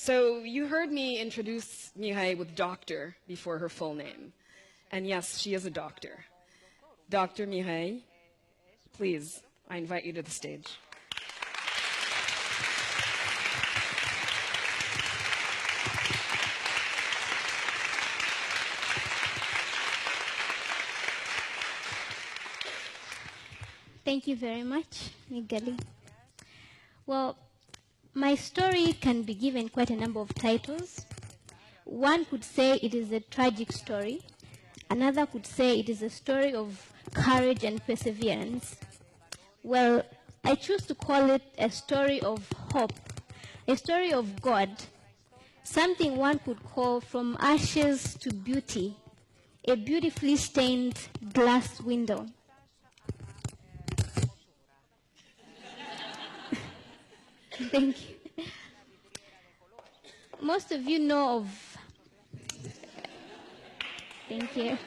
So you heard me introduce Mihai with doctor before her full name. And yes, she is a doctor. Dr. Mihai, please, I invite you to the stage. Thank you very much, Nigali. Well, my story can be given quite a number of titles. One could say it is a tragic story. Another could say it is a story of courage and perseverance. Well, I choose to call it a story of hope, a story of God, something one could call from ashes to beauty, a beautifully stained glass window. Thank you. Most of you know of... Thank you.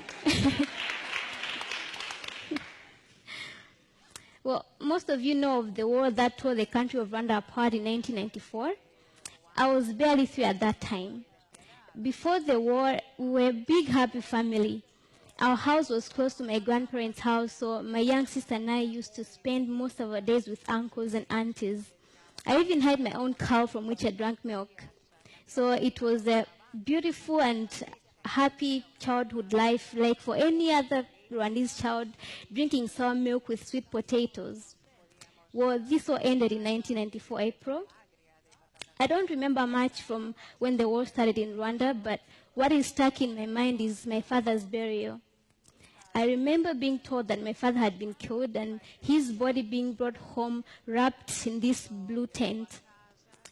Well, most of you know of the war that tore the country of Rwanda apart in 1994. I was barely 3 at that time. Before the war, we were a big, happy family. Our house was close to my grandparents' house, so my young sister and I used to spend most of our days with uncles and aunties. I even had my own cow from which I drank milk. So it was a beautiful and happy childhood life, like for any other Rwandese child, drinking sour milk with sweet potatoes. Well, this all ended in 1994 April. I don't remember much from when the war started in Rwanda, but what is stuck in my mind is my father's burial. I remember being told that my father had been killed and his body being brought home wrapped in this blue tent.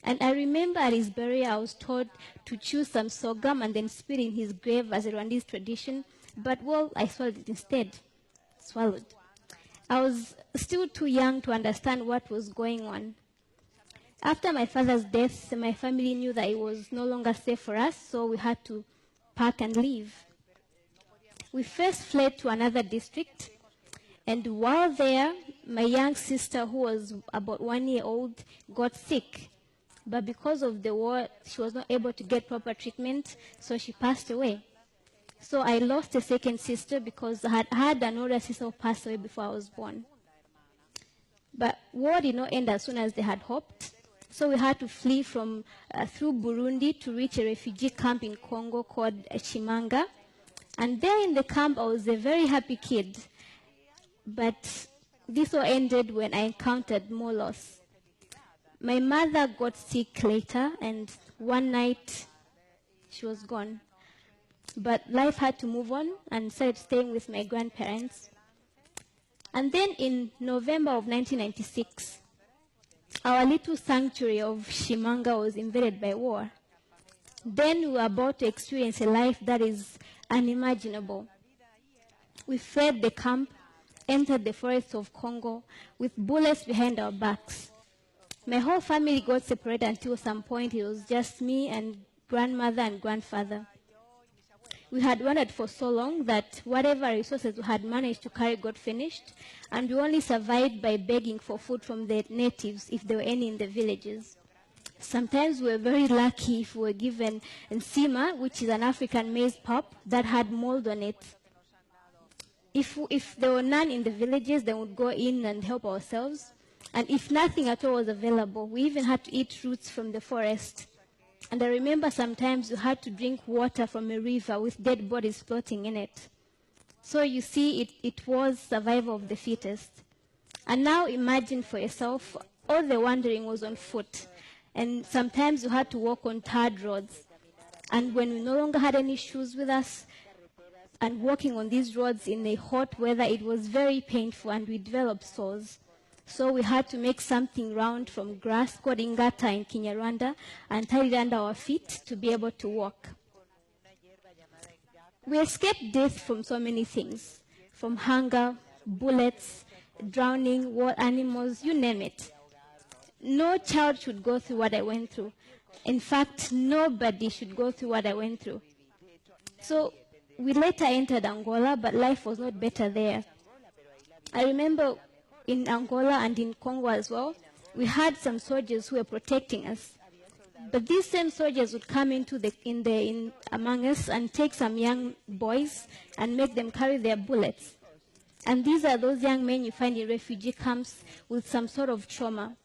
And I remember at his burial I was told to chew some sorghum and then spit in his grave as a Rwandese tradition, but well, I swallowed it instead. Swallowed. I was still too young to understand what was going on. After my father's death, my family knew that it was no longer safe for us, so we had to pack and leave. We first fled to another district, and while there, my young sister, who was about 1 year old, got sick. But because of the war, she was not able to get proper treatment, so she passed away. So I lost a second sister because I had had an older sister who passed away before I was born. But war did not end as soon as they had hoped. So we had to flee from through Burundi to reach a refugee camp in Congo called Chimanga. And there in the camp, I was a very happy kid. But this all ended when I encountered more loss. My mother got sick later, and one night she was gone. But life had to move on, and started staying with my grandparents. And then in November of 1996, our little sanctuary of Chimanga was invaded by war. Then we were about to experience a life that is unimaginable. We fled the camp, entered the forests of Congo with bullets behind our backs. My whole family got separated until some point it was just me and grandmother and grandfather. We had wandered for so long that whatever resources we had managed to carry got finished, and we only survived by begging for food from the natives, if there were any in the villages. Sometimes we were very lucky if we were given nsima, which is an African maize pulp that had mold on it. If there were none in the villages, then we'd go in and help ourselves. And if nothing at all was available, we even had to eat roots from the forest. And I remember sometimes we had to drink water from a river with dead bodies floating in it. So you see, it was survival of the fittest. And now imagine for yourself, all the wandering was on foot. And sometimes you had to walk on tarred roads. And when we no longer had any shoes with us, and walking on these roads in the hot weather, it was very painful, and we developed sores. So we had to make something round from grass called ingata in Kinyarwanda and tie it under our feet to be able to walk. We escaped death from so many things, from hunger, bullets, drowning, wild animals, you name it. No child should go through what I went through. In fact, nobody should go through what I went through. So we later entered Angola, but life was not better there. I remember in Angola and in Congo as well, we had some soldiers who were protecting us. But these same soldiers would come among us and take some young boys and make them carry their bullets. And these are those young men you find in refugee camps with some sort of trauma.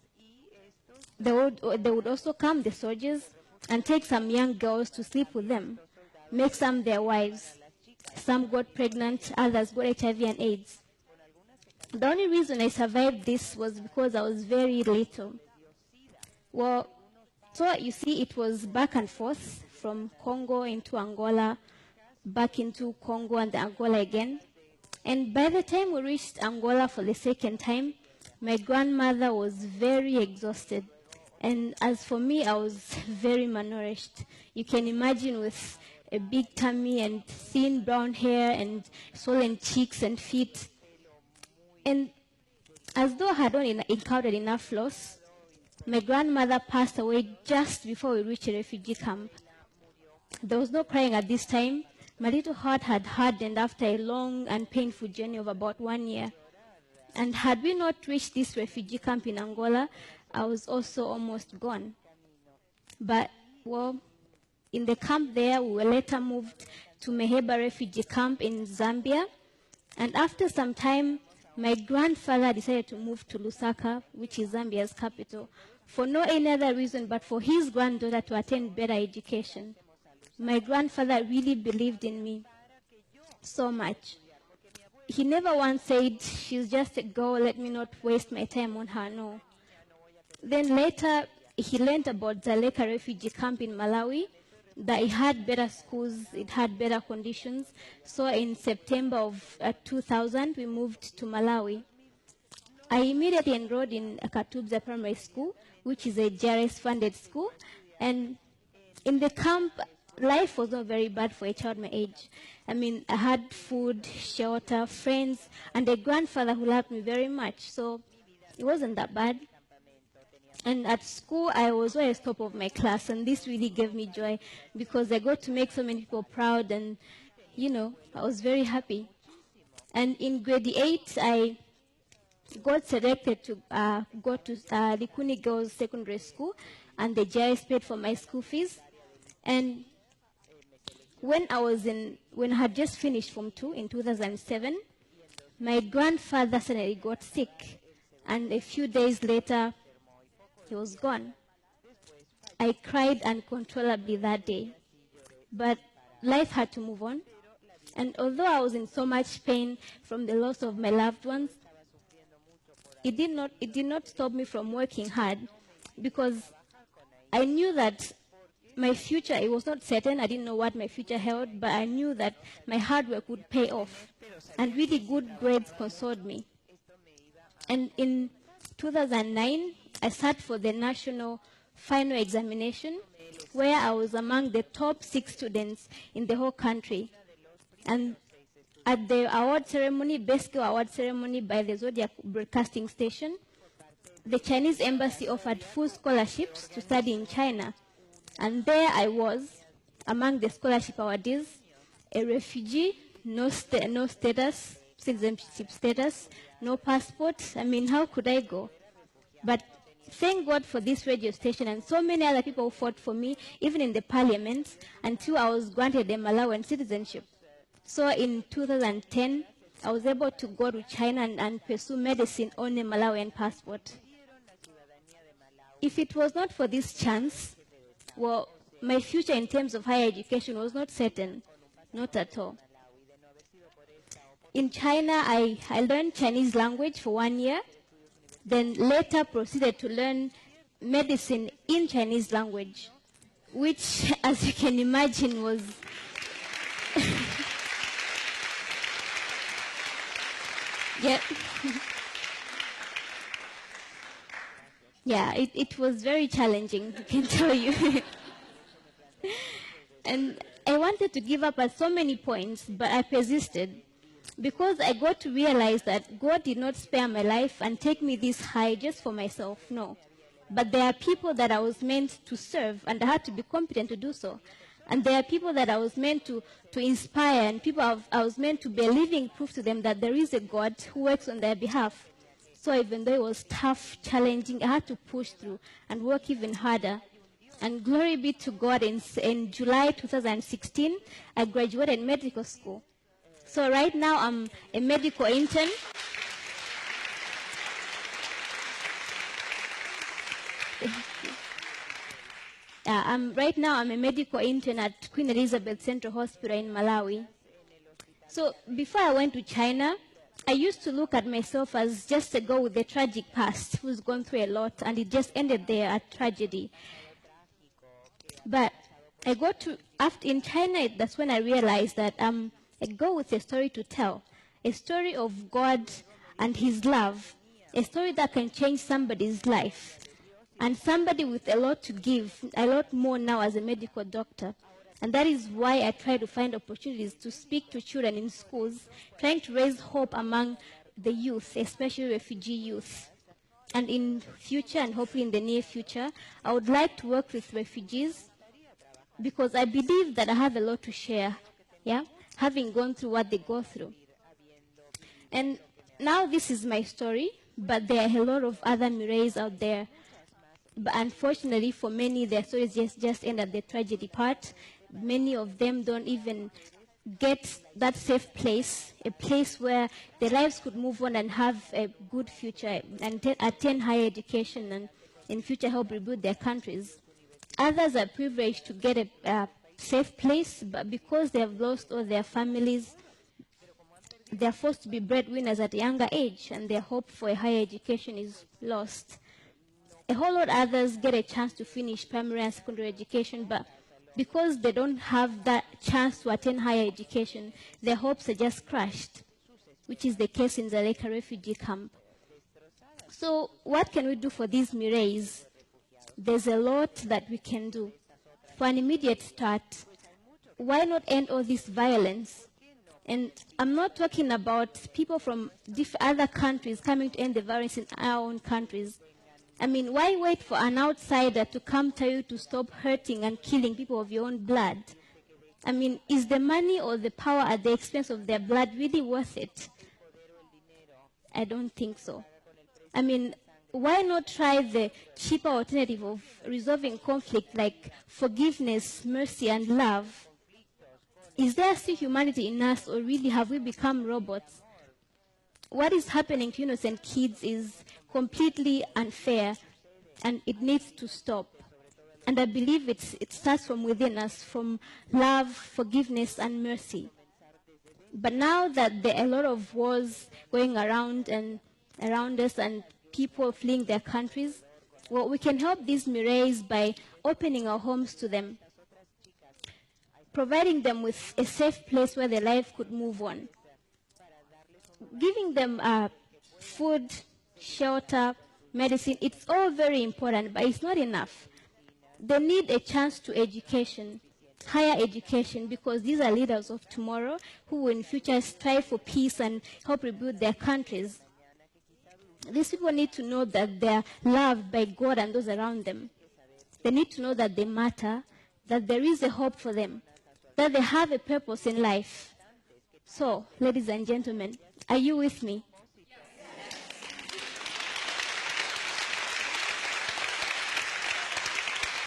They would also come, the soldiers, and take some young girls to sleep with them, make some their wives. Some got pregnant, others got HIV and AIDS. The only reason I survived this was because I was very little. Well, so you see, it was back and forth from Congo into Angola, back into Congo and Angola again. And by the time we reached Angola for the second time, my grandmother was very exhausted. And as for me, I was very malnourished. You can imagine with a big tummy and thin brown hair and swollen cheeks and feet. And as though I had not encountered enough loss, my grandmother passed away just before we reached a refugee camp. There was no crying at this time. My little heart had hardened after a long and painful journey of about 1 year. And had we not reached this refugee camp in Angola, I was also almost gone. But, well, in the camp there, we were later moved to Meheba refugee camp in Zambia. And after some time, my grandfather decided to move to Lusaka, which is Zambia's capital, for no any other reason but for his granddaughter to attend better education. My grandfather really believed in me so much. He never once said, she's just a girl, let me not waste my time on her, no. Then later, he learned about Dzaleka refugee camp in Malawi, that it had better schools, it had better conditions. So in September of 2000, we moved to Malawi. I immediately enrolled in Katubza Primary School, which is a JRS-funded school. And in the camp, life was not very bad for a child my age. I mean, I had food, shelter, friends, and a grandfather who loved me very much. So it wasn't that bad. And at school, I was always top of my class, and this really gave me joy because I got to make so many people proud, and, you know, I was very happy. And in grade 8, I got selected to go to Likuni Girls Secondary School, and the JRS paid for my school fees. And when I had just finished Form 2 in 2007, my grandfather suddenly got sick, and a few days later, he was gone. I cried uncontrollably that day, but life had to move on. And although I was in so much pain from the loss of my loved ones, it did not stop me from working hard, because I knew that my future, it was not certain. I didn't know what my future held, but I knew that my hard work would pay off, and really good grades consoled me. And in 2009, I sat for the national final examination, where I was among the top 6 students in the whole country. And at the award ceremony, Best Girl Award ceremony by the Zodiac Broadcasting Station, the Chinese embassy offered full scholarships to study in China. And there I was, among the scholarship awardees, a refugee, no status, citizenship status, no passport. I mean, how could I go? But thank God for this radio station and so many other people who fought for me, even in the parliament, until I was granted a Malawian citizenship. So in 2010, I was able to go to China and pursue medicine on a Malawian passport. If it was not for this chance, well, my future in terms of higher education was not certain, not at all. In China, I learned Chinese language for 1 year, then later proceeded to learn medicine in Chinese language, which, as you can imagine, was yeah. Yeah, it was very challenging, I can tell you. And I wanted to give up at so many points, but I persisted, because I got to realize that God did not spare my life and take me this high just for myself, no. But there are people that I was meant to serve, and I had to be competent to do so. And there are people that I was meant to inspire, and people I was meant to be a living proof to them that there is a God who works on their behalf. So even though it was tough, challenging, I had to push through and work even harder. And glory be to God, in July 2016, I graduated medical school. So right now I'm a medical intern. Right now I'm a medical intern at Queen Elizabeth Central Hospital in Malawi. So before I went to China, I used to look at myself as just a girl with a tragic past who's gone through a lot, and it just ended there at tragedy. But I got to, in China, that's when I realized that I'm a girl with a story to tell, a story of God and His love, a story that can change somebody's life, and somebody with a lot to give, a lot more now as a medical doctor. And that is why I try to find opportunities to speak to children in schools, trying to raise hope among the youth, especially refugee youth. And in future, and hopefully in the near future, I would like to work with refugees, because I believe that I have a lot to share, yeah, having gone through what they go through. And now this is my story, but there are a lot of other Mireilles out there. But unfortunately for many, their stories just end at the tragedy part. Many of them don't even get that safe place, a place where their lives could move on and have a good future and attain higher education and in future help rebuild their countries. Others are privileged to get a safe place, but because they have lost all their families, they're forced to be breadwinners at a younger age, and their hope for a higher education is lost. A whole lot of others get a chance to finish primary and secondary education, but because they don't have that chance to attain higher education, their hopes are just crushed, which is the case in Dzaleka refugee camp. So what can we do for these Mireilles? There's a lot that we can do. For an immediate start, why not end all this violence? And I'm not talking about people from other countries coming to end the violence in our own countries. I mean, why wait for an outsider to come tell you to stop hurting and killing people of your own blood? I mean, is the money or the power at the expense of their blood really worth it? I don't think so. I mean, why not try the cheaper alternative of resolving conflict like forgiveness, mercy, and love? Is there still humanity in us, or really have we become robots? What is happening to innocent kids is completely unfair, and it needs to stop. And I believe it starts from within us, from love, forgiveness, and mercy. But now that there are a lot of wars going around us and people fleeing their countries, well, we can help these Mireilles by opening our homes to them, providing them with a safe place where their life could move on, giving them food, shelter, medicine. It's all very important, but it's not enough. They need a chance to education, higher education, because these are leaders of tomorrow who will in future strive for peace and help rebuild their countries. These people need to know that they are loved by God and those around them. They need to know that they matter, that there is a hope for them, that they have a purpose in life. So, ladies and gentlemen, are you with me?